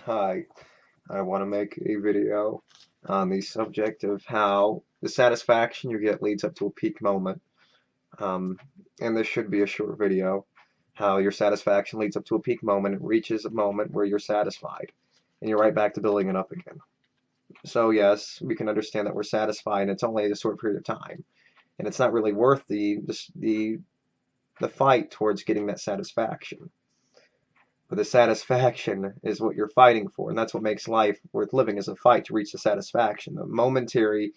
Hi, I want to make a video on the subject of how the satisfaction you get leads up to a peak moment. Um, and this should be a short video. How your satisfaction leads up to a peak moment. It reaches a moment where you're satisfied, and you're right back to building it up again. So yes, we can understand that we're satisfied, and it's only a short period of time, and it's not really worth the fight towards getting that satisfaction. But the satisfaction is what you're fighting for, and that's what makes life worth living, is a fight to reach the satisfaction, the momentary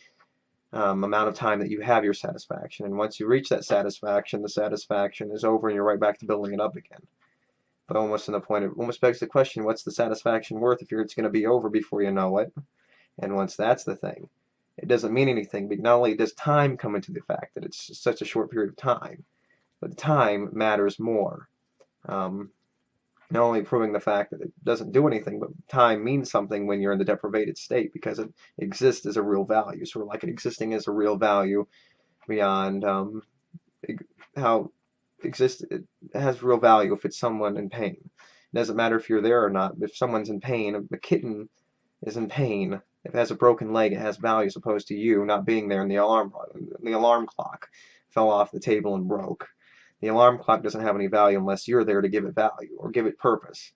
amount of time that you have your satisfaction. And once you reach that satisfaction, the satisfaction is over, and you're right back to building it up again. But almost in the point of, almost begs the question, what's the satisfaction worth if it's going to be over before you know it? And once that's the thing, it doesn't mean anything. But not only does time come into the fact that it's such a short period of time, but the time matters more. Um, Not only proving the fact that it doesn't do anything, but time means something when you're in the deprivated state because it exists as a real value. Sort of like it existing as a real value beyond how it has real value if it's someone in pain. It doesn't matter if you're there or not. If someone's in pain, if a kitten is in pain, if it has a broken leg, it has value as opposed to you not being there and the alarm clock fell off the table and broke. The alarm clock doesn't have any value unless you're there to give it value or give it purpose.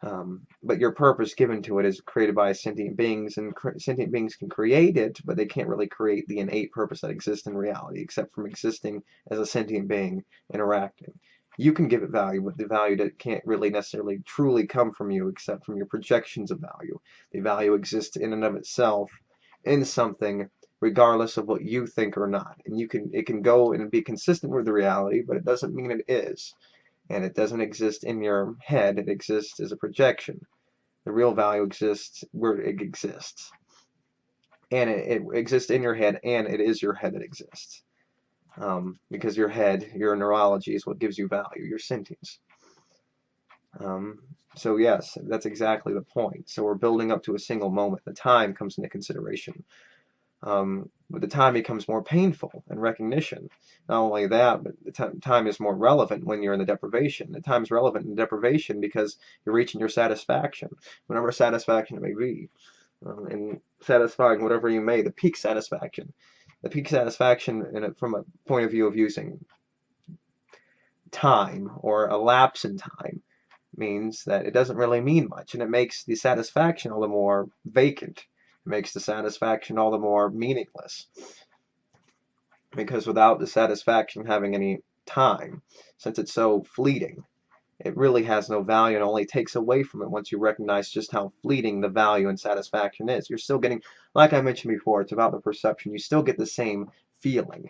But your purpose given to it is created by sentient beings, and sentient beings can create it, but they can't really create the innate purpose that exists in reality, except from existing as a sentient being interacting. You can give it value, but the value that can't really necessarily truly come from you, except from your projections of value. The value exists in and of itself in something, regardless of what you think or not. And it can go and be consistent with the reality, but it doesn't mean it is. And it doesn't exist in your head, it exists as a projection. The real value exists where it exists. And it exists in your head, and it is your head that exists. Because your head, your neurology, is what gives you value, your sentience. So yes, that's exactly the point. So we're building up to a single moment. The time comes into consideration. But the time becomes more painful in recognition. Not only that, but the time is more relevant when you're in the deprivation. The time is relevant in deprivation because you're reaching your satisfaction, whatever satisfaction it may be, and satisfying whatever you may, the peak satisfaction. The peak satisfaction from a point of view of using time or a lapse in time means that it doesn't really mean much, and it makes the satisfaction all the more vacant. It makes the satisfaction all the more meaningless. Because without the satisfaction having any time, since it's so fleeting, it really has no value and only takes away from it once you recognize just how fleeting the value and satisfaction is. You're still getting, like I mentioned before, it's about the perception. You still get the same feeling,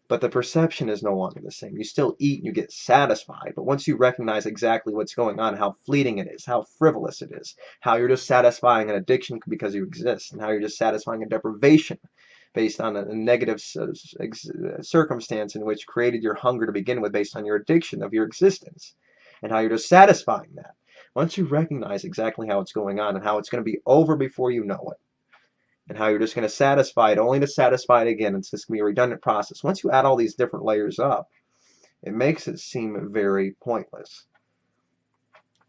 but the perception is no longer the same. You still eat and you get satisfied, but once you recognize exactly what's going on, how fleeting it is, how frivolous it is, how you're just satisfying an addiction because you exist, and how you're just satisfying a deprivation based on a negative circumstance in which created your hunger to begin with based on your addiction of your existence, and how you're just satisfying that. Once you recognize exactly how it's going on and how it's going to be over before you know it, and how you're just going to satisfy it only to satisfy it again. It's just going to be a redundant process. Once you add all these different layers up, it makes it seem very pointless.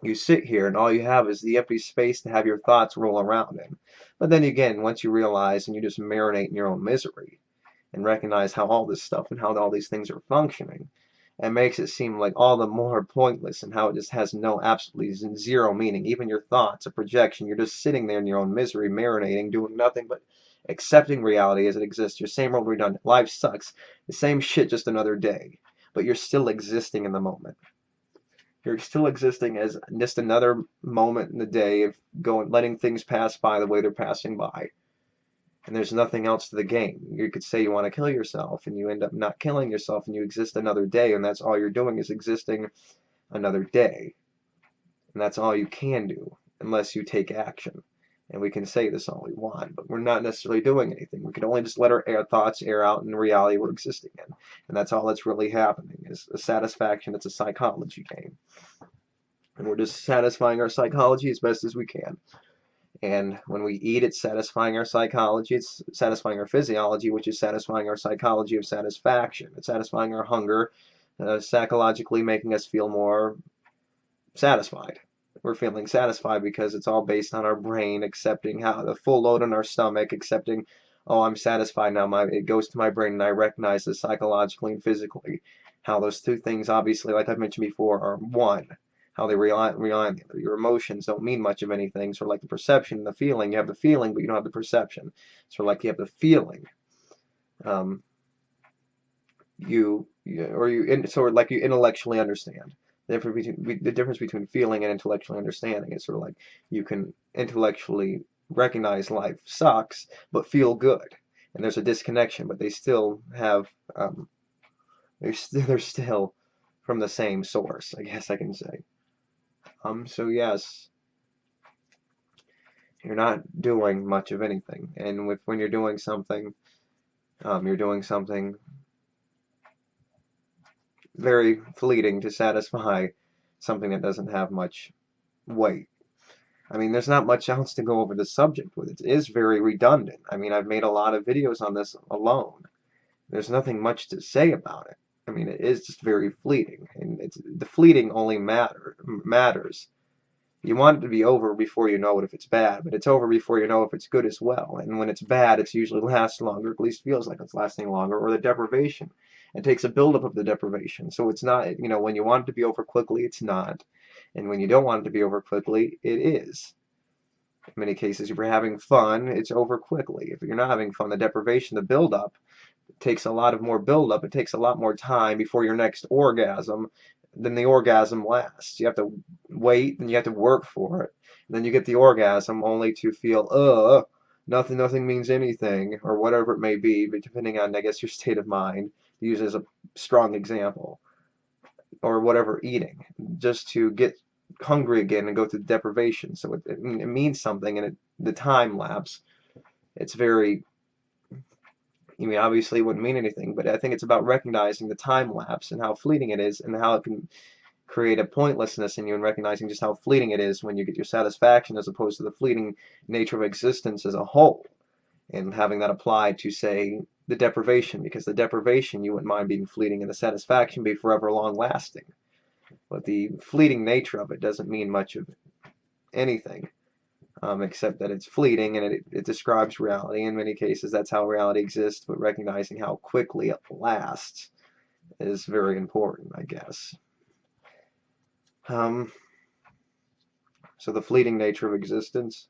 You sit here and all you have is the empty space to have your thoughts roll around in. But then again, once you realize and you just marinate in your own misery and recognize how all this stuff and how all these things are functioning, it makes it seem like all the more pointless, and how it just has no, absolutely zero meaning. Even your thoughts, a projection, you're just sitting there in your own misery, marinating, doing nothing but accepting reality as it exists. Your same old redundant. Life sucks. The same shit, just another day. But you're still existing in the moment. You're still existing as just another moment in the day of letting things pass by the way they're passing by. And there's nothing else to the game. You could say you want to kill yourself, and you end up not killing yourself, and you exist another day, and that's all you're doing is existing another day. And that's all you can do, unless you take action. And we can say this all we want, but we're not necessarily doing anything. We can only just let our thoughts air out in the reality we're existing in. And that's all that's really happening, is a satisfaction. It's a psychology game. And we're just satisfying our psychology as best as we can. And when we eat, it's satisfying our psychology, it's satisfying our physiology, which is satisfying our psychology of satisfaction. It's satisfying our hunger, psychologically making us feel more satisfied. we're feeling satisfied because it's all based on our brain accepting how the full load on our stomach, accepting, oh, I'm satisfied now. It goes to my brain and I recognize this psychologically and physically. How those two things, obviously, like I mentioned before, are one. How they rely on the other. Your emotions don't mean much of anything. Sort of like the perception and the feeling. You have the feeling, but you don't have the perception. Sort of like you have the feeling. Sort of like you intellectually understand. The difference between feeling and intellectually understanding is sort of like you can intellectually recognize life sucks, but feel good. And there's a disconnection, but they still have, they're still from the same source, I guess I can say. So yes, you're not doing much of anything. And when you're doing something very fleeting to satisfy something that doesn't have much weight. I mean, there's not much else to go over the subject with. It is very redundant. I mean, I've made a lot of videos on this alone. There's nothing much to say about it. I mean, it is just very fleeting, and the fleeting only matters. You want it to be over before you know it if it's bad, but it's over before you know if it's good as well. And when it's bad, it usually lasts longer, at least feels like it's lasting longer, or the deprivation. It takes a buildup of the deprivation. So it's not, when you want it to be over quickly, it's not. And when you don't want it to be over quickly, it is. In many cases, if you're having fun, it's over quickly. If you're not having fun, the deprivation, the buildup, takes a lot of more buildup. It takes a lot more time before your next orgasm. Then the orgasm lasts. You have to wait and you have to work for it. And then you get the orgasm only to feel, nothing means anything, or whatever it may be, but depending on, I guess, your state of mind, to use as a strong example, or whatever, eating, just to get hungry again and go through deprivation. So it means something, and the time lapse, it's very, obviously it wouldn't mean anything, but I think it's about recognizing the time lapse and how fleeting it is, and how it can create a pointlessness in you, and recognizing just how fleeting it is when you get your satisfaction, as opposed to the fleeting nature of existence as a whole, and having that applied to, say, the deprivation, because the deprivation you wouldn't mind being fleeting, and the satisfaction be forever long lasting. But the fleeting nature of it doesn't mean much of anything. Except that it's fleeting, and it describes reality. In many cases, that's how reality exists, but recognizing how quickly it lasts is very important, I guess. So the fleeting nature of existence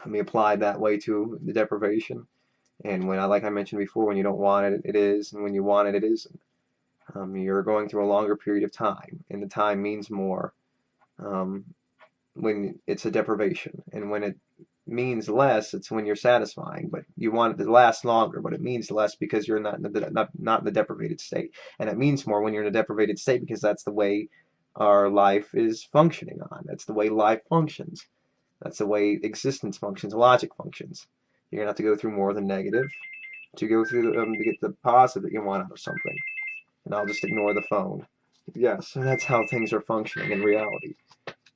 can be applied that way to the deprivation. And like I mentioned before, when you don't want it, it is, and when you want it, it isn't. You're going through a longer period of time, and the time means more. When it's a deprivation, and when it means less, it's when you're satisfying, but you want it to last longer, but it means less because you're not in the deprivated state, and it means more when you're in a deprivated state, because that's the way our life is functioning on. That's the way life functions. That's the way existence functions, logic functions. You're gonna have to go through more than negative to go through to get the positive that you want out of something. And I'll just ignore the phone. Yes, so that's how things are functioning in reality.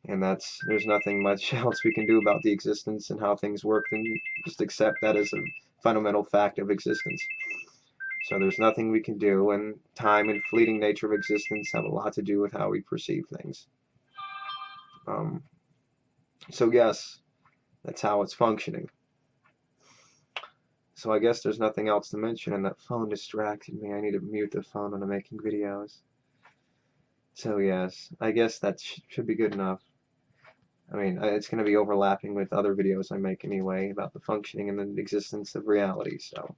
And there's nothing much else we can do about the existence and how things work than just accept that as a fundamental fact of existence. So there's nothing we can do, and time and fleeting nature of existence have a lot to do with how we perceive things. So yes, that's how it's functioning. So I guess there's nothing else to mention, and that phone distracted me. I need to mute the phone when I'm making videos. So yes, I guess that should be good enough. I mean, it's going to be overlapping with other videos I make anyway about the functioning and the existence of reality, so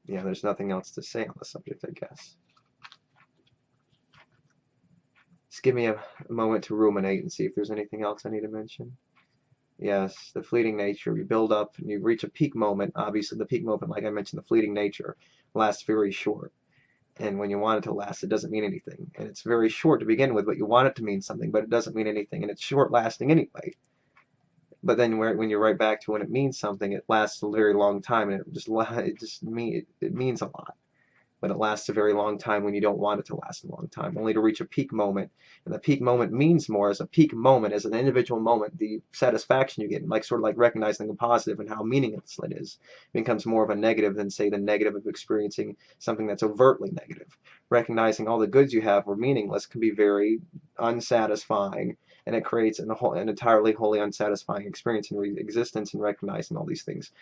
yeah, there's nothing else to say on the subject, I guess. Just give me a moment to ruminate and see if there's anything else I need to mention. Yes, the fleeting nature. You build up and you reach a peak moment. Obviously, the peak moment, like I mentioned, the fleeting nature lasts very short. And when you want it to last, it doesn't mean anything. And it's very short to begin with, but you want it to mean something, but it doesn't mean anything. And it's short-lasting anyway. But then when you're right back to when it means something, it lasts a very long time, and it means a lot. but it lasts a very long time when you don't want it to last a long time, only to reach a peak moment. And the peak moment means more as a peak moment, as an individual moment. The satisfaction you get, like sort of like recognizing the positive and how meaningless it is, becomes more of a negative than, say, the negative of experiencing something that's overtly negative. Recognizing all the goods you have were meaningless can be very unsatisfying, and it creates an entirely wholly unsatisfying experience in existence. And recognizing all these things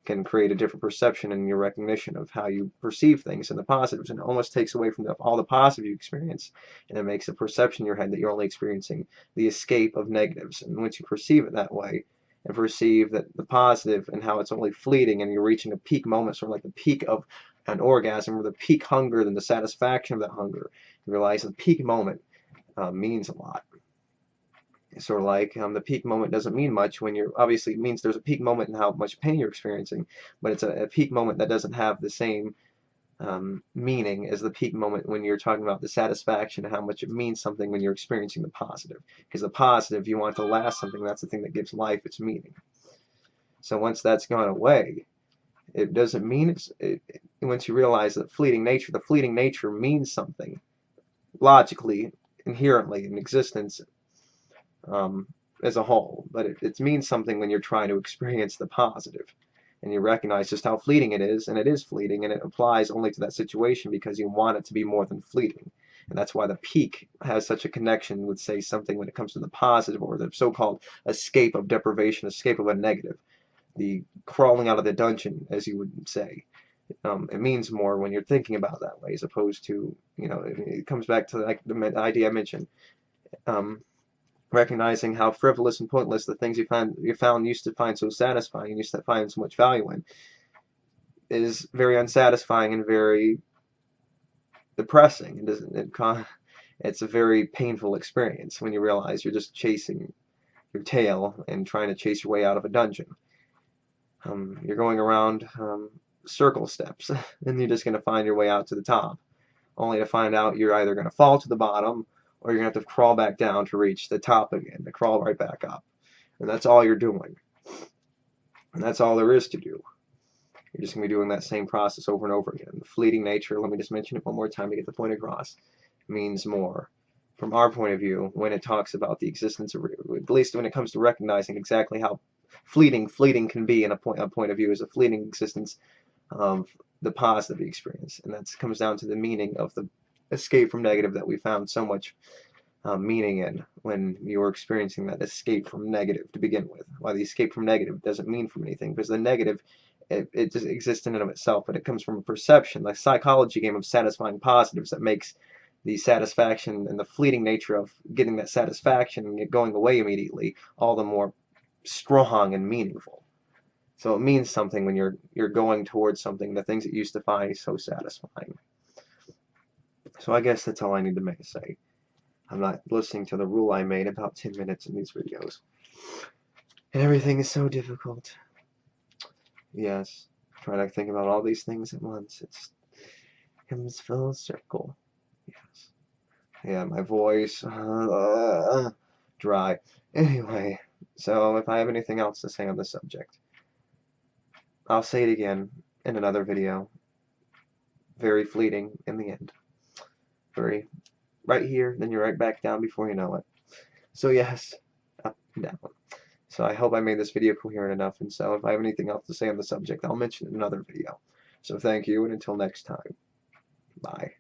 can create a different perception in your recognition of how you perceive things and the positives, and it almost takes away from all the positive you experience, and it makes a perception in your head that you're only experiencing the escape of negatives. And once you perceive it that way, and perceive that the positive and how it's only fleeting, and you're reaching a peak moment, sort of like the peak of an orgasm or the peak hunger, then the satisfaction of that hunger, you realize the peak moment means a lot. Sort of like the peak moment doesn't mean much when you're, obviously it means there's a peak moment in how much pain you're experiencing, but it's a peak moment that doesn't have the same meaning as the peak moment when you're talking about the satisfaction and how much it means something when you're experiencing the positive. Because the positive, you want it to last something, that's the thing that gives life its meaning. So once that's gone away, it doesn't mean once you realize that the fleeting nature means something logically, inherently in existence, as a whole, but it means something when you're trying to experience the positive, and you recognize just how fleeting it is, and it is fleeting, and it applies only to that situation because you want it to be more than fleeting. And that's why the peak has such a connection with, say, something when it comes to the positive, or the so-called escape of deprivation, escape of a negative, the crawling out of the dungeon, as you would say. It means more when you're thinking about it that way, as opposed to, it comes back to like the idea I mentioned. Recognizing how frivolous and pointless the things you found used to find so satisfying and used to find so much value in is very unsatisfying and very depressing. It's a very painful experience when you realize you're just chasing your tail and trying to chase your way out of a dungeon. You're going around circle steps, and you're just going to find your way out to the top, only to find out you're either going to fall to the bottom, or you're going to have to crawl back down to reach the top again, to crawl right back up. And that's all you're doing. And that's all there is to do. You're just going to be doing that same process over and over again. The fleeting nature, let me just mention it one more time to get the point across, means more. From our point of view, when it talks about the existence of, at least when it comes to recognizing exactly how fleeting can be in a point of view, is a fleeting existence of the positive experience. And that comes down to the meaning of the escape from negative that we found so much meaning in when you were experiencing that escape from negative to begin with. Why the escape from negative doesn't mean from anything, because the negative, it just exists in and of itself, but it comes from a perception, the psychology game of satisfying positives, that makes the satisfaction and the fleeting nature of getting that satisfaction and it going away immediately all the more strong and meaningful. So it means something when you're going towards something, the things that you used to find so satisfying. So I guess that's all I need to say. I'm not listening to the rule I made about 10 minutes in these videos. And everything is so difficult. Yes, trying to think about all these things at once. It comes full circle. Yes. Yeah, my voice, dry. Anyway, so if I have anything else to say on the subject, I'll say it again in another video. Very fleeting in the end. Very right here, then you're right back down before you know it. So yes, up and down. So I hope I made this video coherent enough, and so if I have anything else to say on the subject, I'll mention it in another video. So thank you, and until next time, bye.